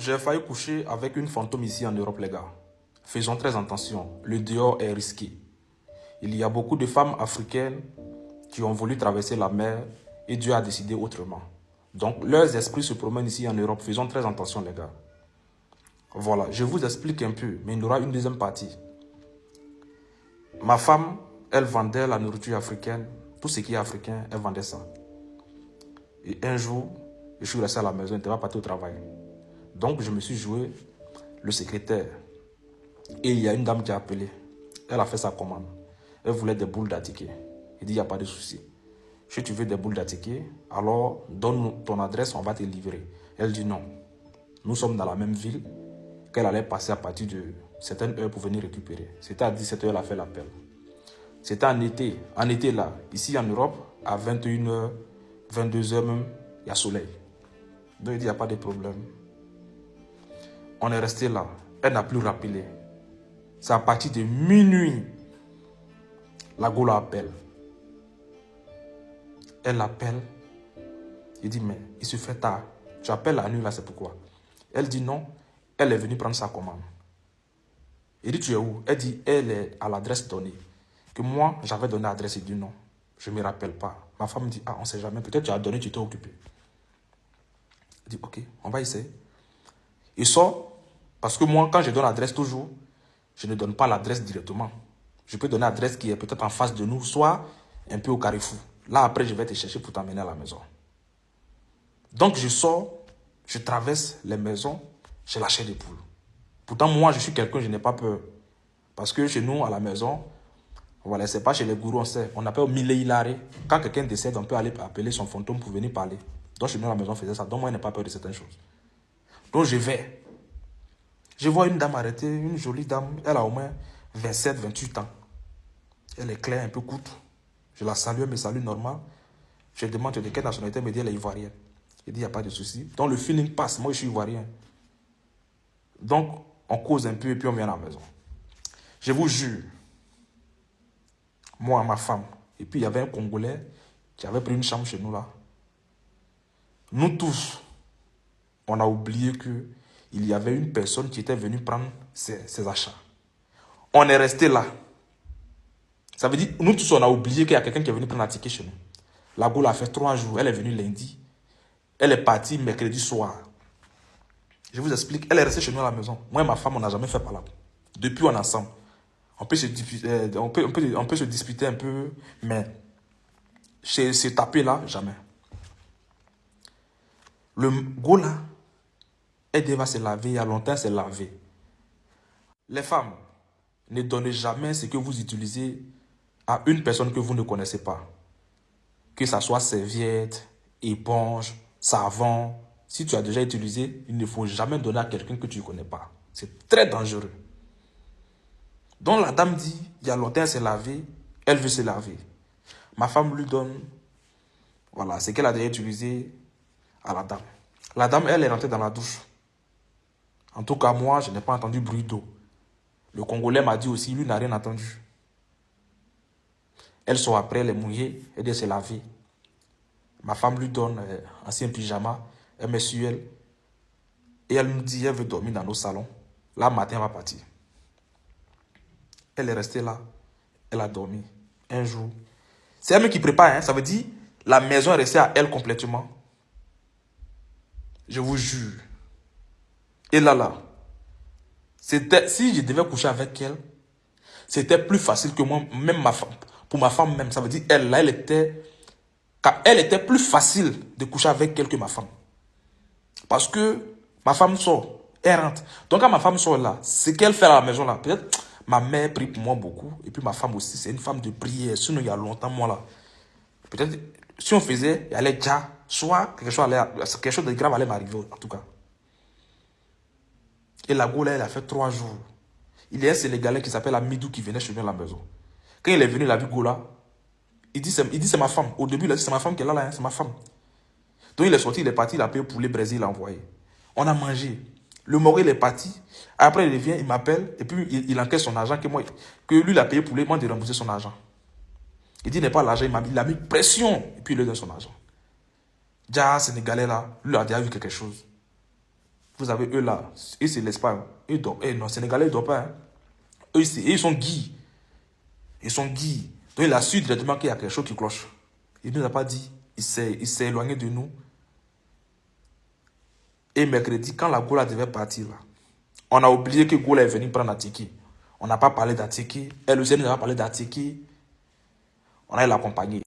J'ai failli coucher avec une fantôme ici en Europe, les gars. Faisons très attention, le dehors est risqué. Il y a beaucoup de femmes africaines qui ont voulu traverser la mer et Dieu a décidé autrement. Donc, leurs esprits se promènent ici en Europe. Faisons très attention, les gars. Voilà, je vous explique un peu, mais il y aura une deuxième partie. Ma femme, elle vendait la nourriture africaine. Tout ce qui est africain, elle vendait ça. Et un jour, je suis resté à la maison, elle n'était pas parti au travail. Donc, je me suis joué le secrétaire. Et il y a une dame qui a appelé. Elle a fait sa commande. Elle voulait des boules d'attiqué. Il dit, il n'y a pas de souci. Si tu veux des boules d'attiqué, alors donne ton adresse, on va te livrer. Elle dit non. Nous sommes dans la même ville qu'elle allait passer à partir de certaines heures pour venir récupérer. C'était à 17 heures, elle a fait l'appel. C'était en été. En été là, ici en Europe, à 21 heures, 22 heures même, il y a soleil. Donc il dit, il n'y a pas de problème. On est resté là. Elle n'a plus rappelé. C'est à partir de minuit. La Gola appelle. Elle appelle. Il dit, mais il se fait tard. Tu appelles la nuit là, c'est pourquoi? Elle dit non. Elle est venue prendre sa commande. Il dit, tu es où? Elle dit, elle est à l'adresse donnée. Que moi, j'avais donné l'adresse. Il dit non. Je ne me rappelle pas. Ma femme dit, ah, on ne sait jamais. Peut-être tu as donné, tu t'es occupé. Il dit, ok, on va essayer. Il sort. Parce que moi, quand je donne l'adresse toujours, je ne donne pas l'adresse directement. Je peux donner l'adresse qui est peut-être en face de nous, soit un peu au carrefour. Là, après, je vais te chercher pour t'emmener à la maison. Donc, je sors, je traverse les maisons, je lâche des poules. Pourtant, moi, je suis quelqu'un, je n'ai pas peur. Parce que chez nous, à la maison, voilà, c'est pas chez les gourous, on sait. On appelle Mille Hilare. Quand quelqu'un décède, on peut aller appeler son fantôme pour venir parler. Donc, chez nous, à la maison, on faisait ça. Donc, moi, je n'ai pas peur de certaines choses. Donc, je vais. Je vois une dame arrêtée, une jolie dame. Elle a au moins 27, 28 ans. Elle est claire, un peu courte. Je la salue, elle me salue normal. Je lui demande de quelle nationalité, elle me dit elle est ivoirienne. Je dis, il n'y a pas de souci. Donc le feeling passe, moi je suis ivoirien. Donc on cause un peu et puis on vient à la maison. Je vous jure, moi, ma femme, et puis il y avait un Congolais qui avait pris une chambre chez nous là. Nous tous, on a oublié qu'il y avait une personne qui était venue prendre ses achats. On est resté là. Ça veut dire, nous tous, on a oublié qu'il y a quelqu'un qui est venu prendre un ticket chez nous. La Goule a fait 3 jours. Elle est venue lundi. Elle est partie mercredi soir. Je vous explique. Elle est restée chez nous à la maison. Moi et ma femme, on n'a jamais fait par là. Depuis, on est ensemble. On peut se disputer un peu, mais se taper là, jamais. Le Gola, elle devait se laver. Il y a longtemps, elle s'est lavée. Les femmes, ne donnez jamais ce que vous utilisez à une personne que vous ne connaissez pas. Que ce soit serviette, éponge, savon. Si tu as déjà utilisé, il ne faut jamais donner à quelqu'un que tu ne connais pas. C'est très dangereux. Donc la dame dit, il y a longtemps elle s'est lavée, elle veut se laver. Ma femme lui donne, voilà, ce qu'elle a déjà utilisé à la dame. La dame, elle est rentrée dans la douche. En tout cas, moi, je n'ai pas entendu bruit d'eau. Le Congolais m'a dit aussi, lui n'a rien entendu. Elle sort après, elle est mouillée, elle dit se laver. Ma femme lui donne un ancien pyjama, elle met sur elle. Et elle nous dit, elle veut dormir dans nos salons. Là, matin, elle va partir. Elle est restée là. Elle a dormi. Un jour. C'est elle qui prépare, hein. Ça veut dire, la maison est restée à elle complètement. Je vous jure. Et là, si je devais coucher avec elle, c'était plus facile que moi, même ma femme. Pour ma femme même, ça veut dire, elle était plus facile de coucher avec elle que ma femme. Parce que ma femme sort, elle rentre. Donc quand ma femme sort là, ce qu'elle fait à la maison là, peut-être ma mère prie pour moi beaucoup. Et puis ma femme aussi, c'est une femme de prière. Sinon il y a longtemps, moi là, peut-être si on faisait, il allait déjà, soit quelque chose de grave allait m'arriver en tout cas. Et la go là, elle a fait 3 jours. Il y a un Sénégalais qui s'appelle Amidou qui venait chez nous à la maison. Quand il est venu, il a vu Gola. Il dit c'est ma femme. Au début, il a dit c'est ma femme qui est là, hein, c'est ma femme. Donc il est sorti, il est parti, il a payé pour les Brésil, il a envoyé. On a mangé. Le Maurice, il est parti. Après, il revient, il m'appelle, et puis il encaisse son argent que lui, il a payé pour lui, moi, de rembourser son argent. Il dit, il n'est pas l'argent, il a mis pression, et puis il lui donne son argent. Déjà, Sénégalais là, lui, il a déjà vu quelque chose. Vous avez eux là, eux c'est l'Espagne. Eux dorment. Eh non, Sénégalais ils dorment pas. Hein. Eux ils sont guis. Ils sont guis. Donc il a su directement qu'il y a quelque chose qui cloche. Il ne nous a pas dit. Il s'est éloigné de nous. Et mercredi, quand la Gola devait partir là, on a oublié que Gola est venu prendre Atiki. On n'a pas parlé d'Atiki. Elle aussi nous a pas parlé d'Atiki. On a l'accompagné.